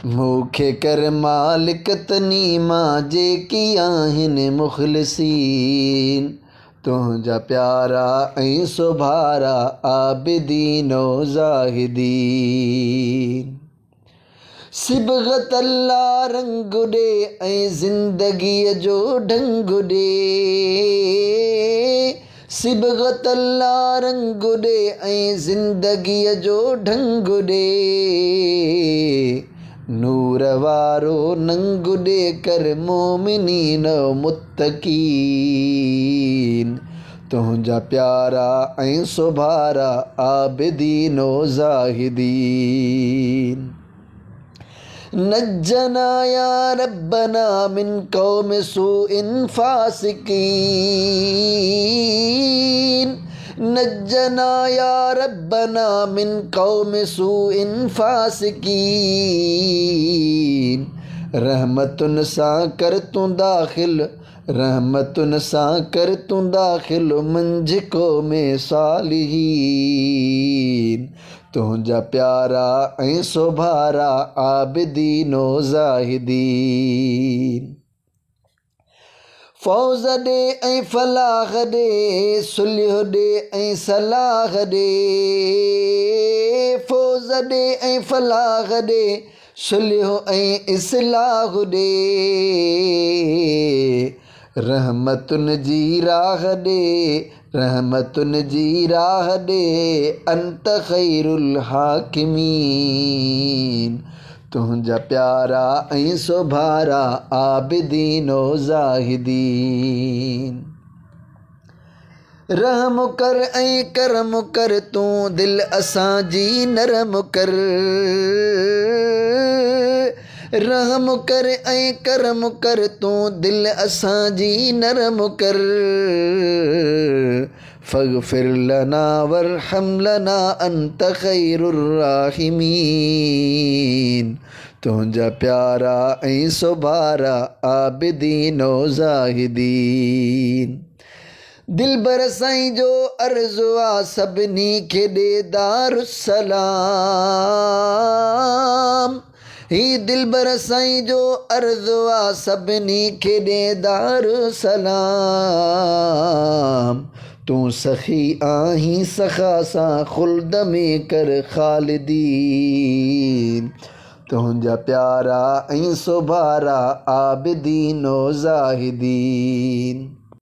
मूंखे कर मालिक तनीमा जेकी आहिनि मुख़लिसीन। तुंहिंजा प्यारा ऐं सुभारा आबिदीनो ज़ाहिदीन। सिबग़त अल्लाह रंग ॾे ऐं ज़िंदगीअ जो ढंग ॾे। सिबग़त अल्लाह रंग ॾे ऐं ज़िंदगीअ जो ढंग ॾे। नूर वारो नंग ॾे कर मोमिनीन मुत्तक़ीन। तुंहिंजा प्यारा ऐं सुभारा आबिदीनो ज़ाहिदीन। नज्जना या रब्बना मिन कौम सूइन फासिकीन। नज्जना या रब्बना मिन कौम सूइन फासिकीन। रहमतुन सां कर तूं दाख़िल, रहमतुन सां कर तूं दाख़िल मंझि क़ौम सालिहीन। तुंहिंजा प्यारा ऐं सुभारा आबिदीनो ज़ाहिदीन। फ़ौज़ ॾे ऐं फलाह ॾे, सुलह ॾे ऐं सलाह ॾे। फ़ौज़ ॾे ऐं फलाह ॾे, सुलह ऐं इस्लाह ॾे। रहमतुन जी राह ॾे, रहमतुन जी राह ॾे अंत ख़ैरुल हाकिमीन। तुंहिंजा प्यारा ऐं सुभारा आबिदीनो ज़ाहिदीन। रहम कर ऐं करम कर तूं दिल असांजी नरम कर। रहम कर ऐं करम कर तूं दिल असांजी नरम कर। फ़ग़फ़िर लना वरहम लना अंत ख़ैरुर राहिमीन। तुंहिंजा प्यारा ऐं सुभारा आबिदीनो ज़ाहिदीन। दिलबर साईं जो अर्ज़ु आहे सभिनी खे ॾे दारुसलाम। ही दिलबर साईं जो अर्ज़ु आहे सभिनी खे ॾे दारुसलाम। तूं सखी आहीं सखा सां ख़ुल्द में कर ख़ालिदीन। तुंहिंजा प्यारा ऐं सुभारा आबिदीनो ज़ाहिदीन।